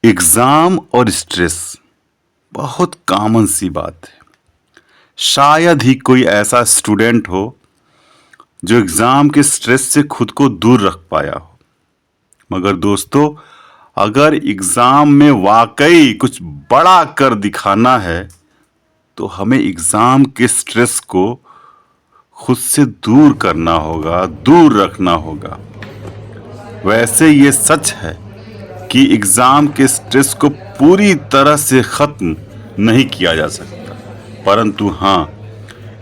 Exam और stress बहुत common सी बात है। शायद ही कोई ऐसा स्टूडेंट हो जो एग्ज़ाम के स्ट्रेस से खुद को दूर रख पाया हो। मगर दोस्तों, अगर एग्ज़ाम में वाकई कुछ बड़ा कर दिखाना है तो हमें एग्ज़ाम के स्ट्रेस को खुद से दूर करना होगा, दूर रखना होगा। वैसे ये सच है कि एग्ज़ाम के स्ट्रेस को पूरी तरह से ख़त्म नहीं किया जा सकता, परंतु हाँ,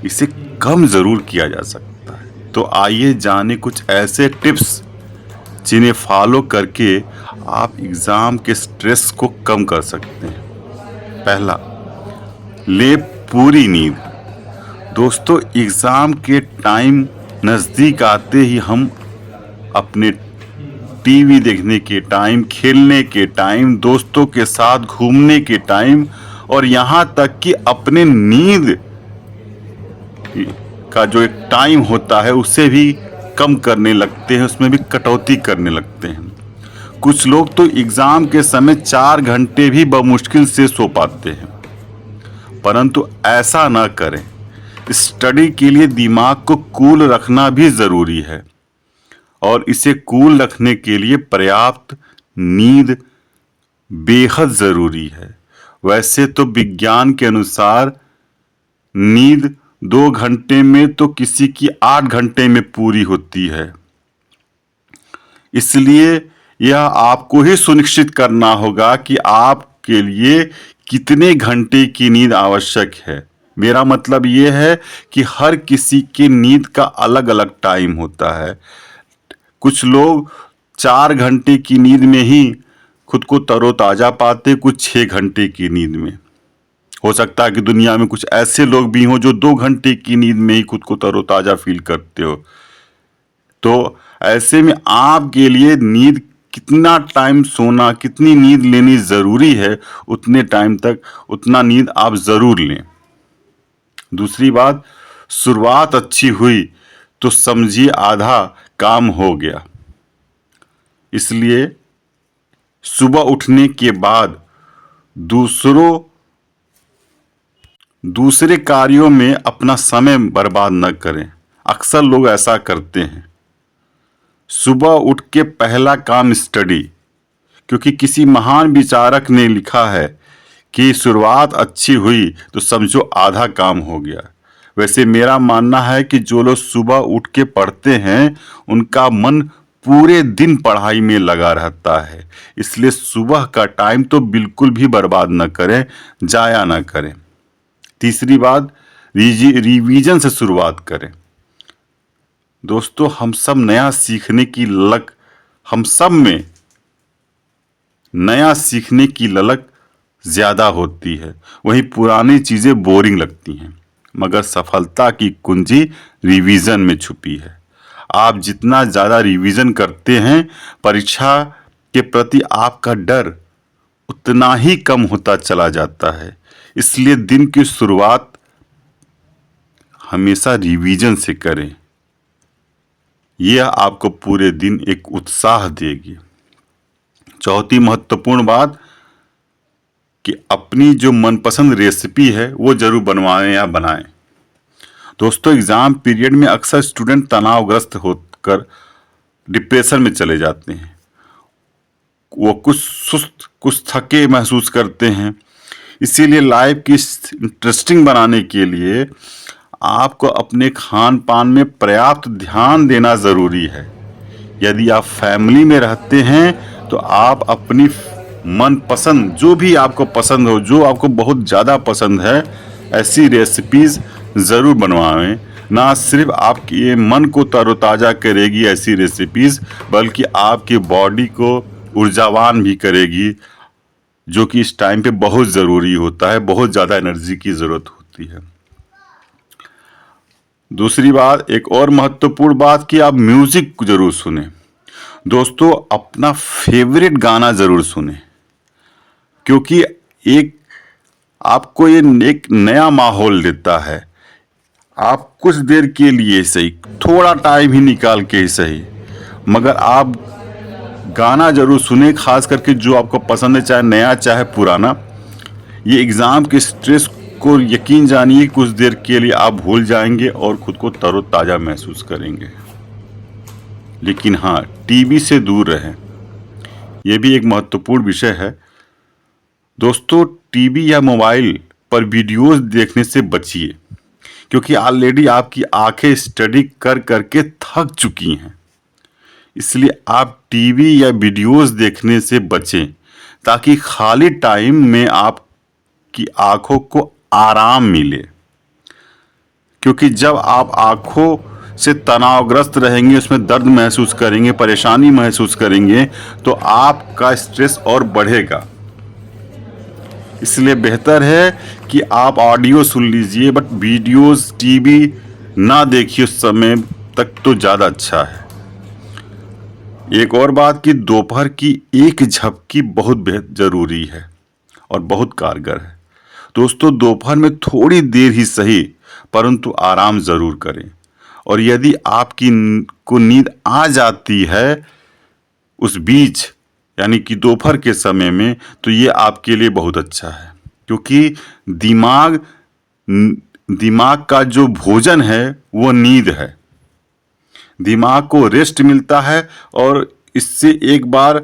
इसे कम ज़रूर किया जा सकता है। तो आइए जाने कुछ ऐसे टिप्स जिन्हें फॉलो करके आप एग्ज़ाम के स्ट्रेस को कम कर सकते हैं। पहला, ले पूरी नींद। दोस्तों, एग्ज़ाम के टाइम नज़दीक आते ही हम अपने टीवी देखने के टाइम, खेलने के टाइम, दोस्तों के साथ घूमने के टाइम और यहाँ तक कि अपने नींद का जो एक टाइम होता है उसे भी कम करने लगते हैं, उसमें भी कटौती करने लगते हैं। कुछ लोग तो एग्ज़ाम के समय 4 घंटे भी बमुश्किल से सो पाते हैं, परंतु ऐसा ना करें। स्टडी के लिए दिमाग को कूल रखना भी ज़रूरी है और इसे कूल रखने के लिए पर्याप्त नींद बेहद ज़रूरी है। वैसे तो विज्ञान के अनुसार नींद 2 घंटे में तो किसी की 8 घंटे में पूरी होती है। इसलिए यह आपको ही सुनिश्चित करना होगा कि आपके लिए कितने घंटे की नींद आवश्यक है। मेरा मतलब ये है कि हर किसी की नींद का अलग अलग टाइम होता है। कुछ लोग 4 घंटे की नींद में ही खुद को तरोताज़ा पाते, कुछ 6 घंटे की नींद में। हो सकता है कि दुनिया में कुछ ऐसे लोग भी हों जो 2 घंटे की नींद में ही खुद को तरोताज़ा फील करते हो। तो ऐसे में आपके लिए नींद कितना टाइम सोना, कितनी नींद लेनी ज़रूरी है, उतने टाइम तक उतना नींद आप ज़रूर लें। दूसरी बात, शुरुआत अच्छी हुई तो समझिए आधा काम हो गया। इसलिए सुबह उठने के बाद दूसरे कार्यों में अपना समय बर्बाद न करें। अक्सर लोग ऐसा करते हैं। सुबह उठ के पहला काम स्टडी, क्योंकि किसी महान विचारक ने लिखा है कि शुरुआत अच्छी हुई तो समझो आधा काम हो गया। वैसे मेरा मानना है कि जो लोग सुबह उठ के पढ़ते हैं उनका मन पूरे दिन पढ़ाई में लगा रहता है। इसलिए सुबह का टाइम तो बिल्कुल भी बर्बाद न करें, जाया न करें। तीसरी बात, रिवीजन से शुरुआत करें। दोस्तों, हम सब में नया सीखने की ललक ज़्यादा होती है, वहीं पुरानी चीज़ें बोरिंग लगती हैं। मगर सफलता की कुंजी रिवीजन में छुपी है। आप जितना ज़्यादा रिवीजन करते हैं, परीक्षा के प्रति आपका डर उतना ही कम होता चला जाता है। इसलिए दिन की शुरुआत हमेशा रिवीजन से करें। यह आपको पूरे दिन एक उत्साह देगी। चौथी महत्वपूर्ण बात कि अपनी जो मनपसंद रेसिपी है वो जरूर बनवाएं या बनाएं। दोस्तों, एग्ज़ाम पीरियड में अक्सर स्टूडेंट तनावग्रस्त होकर डिप्रेशन में चले जाते हैं। वो कुछ सुस्त, कुछ थके महसूस करते हैं। इसीलिए लाइफ की इंटरेस्टिंग बनाने के लिए आपको अपने खान पान में पर्याप्त ध्यान देना ज़रूरी है। यदि आप फैमिली में रहते हैं तो आप अपनी मनपसंद, जो भी आपको पसंद हो, जो आपको बहुत ज़्यादा पसंद है, ऐसी रेसिपीज़ ज़रूर बनवाएं। ना सिर्फ आपके मन को तरोताज़ा करेगी ऐसी रेसिपीज़, बल्कि आपकी बॉडी को ऊर्जावान भी करेगी, जो कि इस टाइम पे बहुत ज़रूरी होता है। बहुत ज़्यादा एनर्जी की ज़रूरत होती है। दूसरी बात, एक और महत्वपूर्ण बात कि आप म्यूज़िक ज़रूर सुनें। दोस्तों, अपना फेवरेट गाना ज़रूर सुनें, क्योंकि आपको ये एक नया माहौल देता है। आप कुछ देर के लिए सही, थोड़ा टाइम ही निकाल के ही सही, मगर आप गाना जरूर सुने, खास करके जो आपको पसंद है, चाहे नया चाहे पुराना। ये एग्ज़ाम के स्ट्रेस को यकीन जानिए कुछ देर के लिए आप भूल जाएंगे और खुद को तरोताज़ा महसूस करेंगे। लेकिन हाँ, टीवी से दूर रहें, यह भी एक महत्वपूर्ण विषय है। दोस्तों, टीवी या मोबाइल पर वीडियोस देखने से बचिए, क्योंकि ऑलरेडी आपकी आंखें स्टडी कर करके थक चुकी हैं। इसलिए आप टीवी या वीडियोस देखने से बचें, ताकि खाली टाइम में आपकी आंखों को आराम मिले। क्योंकि जब आप आंखों से तनावग्रस्त रहेंगे, उसमें दर्द महसूस करेंगे, परेशानी महसूस करेंगे, तो आपका स्ट्रेस और बढ़ेगा। इसलिए बेहतर है कि आप ऑडियो सुन लीजिए, बट वीडियोस टीवी ना देखिए उस समय तक, तो ज़्यादा अच्छा है। एक और बात कि दोपहर की एक झपकी बहुत ज़रूरी है और बहुत कारगर है। दोस्तों, दोपहर में थोड़ी देर ही सही, परंतु आराम ज़रूर करें। और यदि आपकी को नींद आ जाती है उस बीच, यानी कि दोपहर के समय में, तो ये आपके लिए बहुत अच्छा है। क्योंकि दिमाग का जो भोजन है वो नींद है। दिमाग को रेस्ट मिलता है और इससे एक बार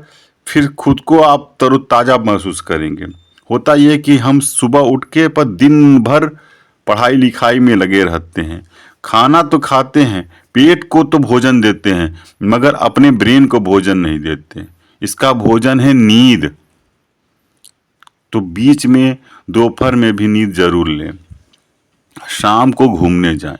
फिर खुद को आप तरोताज़ा महसूस करेंगे। होता यह कि हम सुबह उठ के पर दिन भर पढ़ाई लिखाई में लगे रहते हैं। खाना तो खाते हैं, पेट को तो भोजन देते हैं, मगर अपने ब्रेन को भोजन नहीं देते। इसका भोजन है नींद। तो बीच में दोपहर में भी नींद जरूर लें। शाम को घूमने जाएं,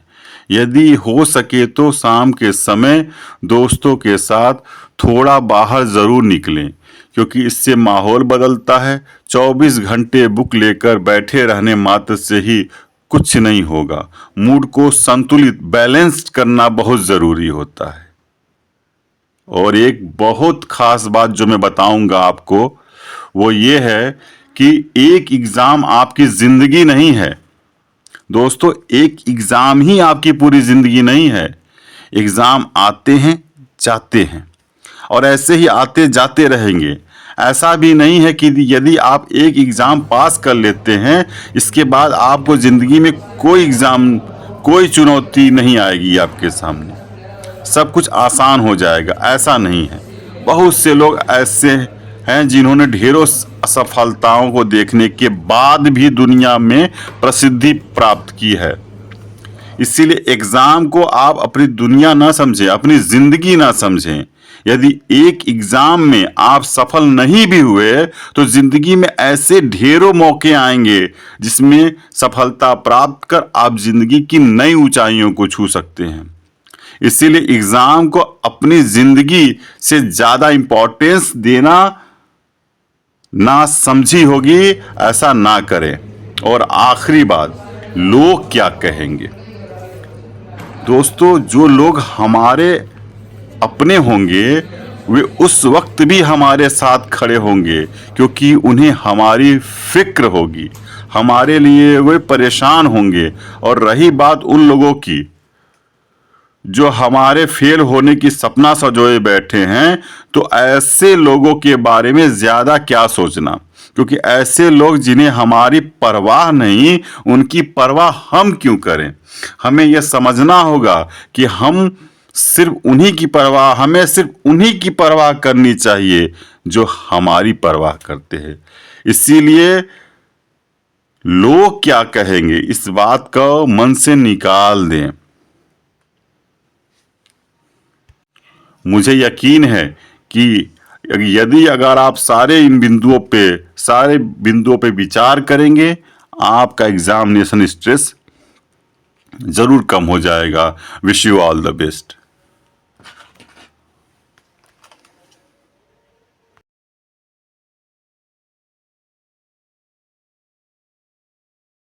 यदि हो सके तो शाम के समय दोस्तों के साथ थोड़ा बाहर ज़रूर निकलें, क्योंकि इससे माहौल बदलता है। 24 घंटे बुक लेकर बैठे रहने मात्र से ही कुछ नहीं होगा। मूड को संतुलित, बैलेंस्ड करना बहुत ज़रूरी होता है। और एक बहुत खास बात जो मैं बताऊंगा आपको, वो ये है कि एक एग्ज़ाम आपकी ज़िंदगी नहीं है। दोस्तों, एक एग्ज़ाम ही आपकी पूरी ज़िंदगी नहीं है। एग्ज़ाम आते हैं, जाते हैं, और ऐसे ही आते जाते रहेंगे। ऐसा भी नहीं है कि यदि आप एक एग्ज़ाम पास कर लेते हैं, इसके बाद आपको ज़िंदगी में कोई एग्ज़ाम, कोई चुनौती नहीं आएगी आपके सामने, सब कुछ आसान हो जाएगा। ऐसा नहीं है। बहुत से लोग ऐसे हैं जिन्होंने ढेरों असफलताओं को देखने के बाद भी दुनिया में प्रसिद्धि प्राप्त की है। इसीलिए एग्ज़ाम को आप अपनी दुनिया ना समझें, अपनी ज़िंदगी ना समझें। यदि एक एग्ज़ाम में आप सफल नहीं भी हुए, तो ज़िंदगी में ऐसे ढेरों मौके आएंगे जिसमें सफलता प्राप्त कर आप ज़िंदगी की नई ऊंचाइयों को छू सकते हैं। इसीलिए एग्ज़ाम को अपनी ज़िंदगी से ज़्यादा इम्पोर्टेंस देना ना समझी होगी, ऐसा ना करें। और आखिरी बात, लोग क्या कहेंगे। दोस्तों, जो लोग हमारे अपने होंगे वे उस वक्त भी हमारे साथ खड़े होंगे, क्योंकि उन्हें हमारी फिक्र होगी, हमारे लिए वे परेशान होंगे। और रही बात उन लोगों की जो हमारे फेल होने की सपना सजोए बैठे हैं, तो ऐसे लोगों के बारे में ज़्यादा क्या सोचना, क्योंकि ऐसे लोग जिन्हें हमारी परवाह नहीं, उनकी परवाह हम क्यों करें। हमें यह समझना होगा कि हमें सिर्फ उन्हीं की परवाह करनी चाहिए जो हमारी परवाह करते हैं। इसीलिए लोग क्या कहेंगे, इस बात को मन से निकाल दें। मुझे यकीन है कि अगर आप सारे बिंदुओं पे विचार करेंगे, आपका एग्जामिनेशन स्ट्रेस जरूर कम हो जाएगा। Wish you all the best.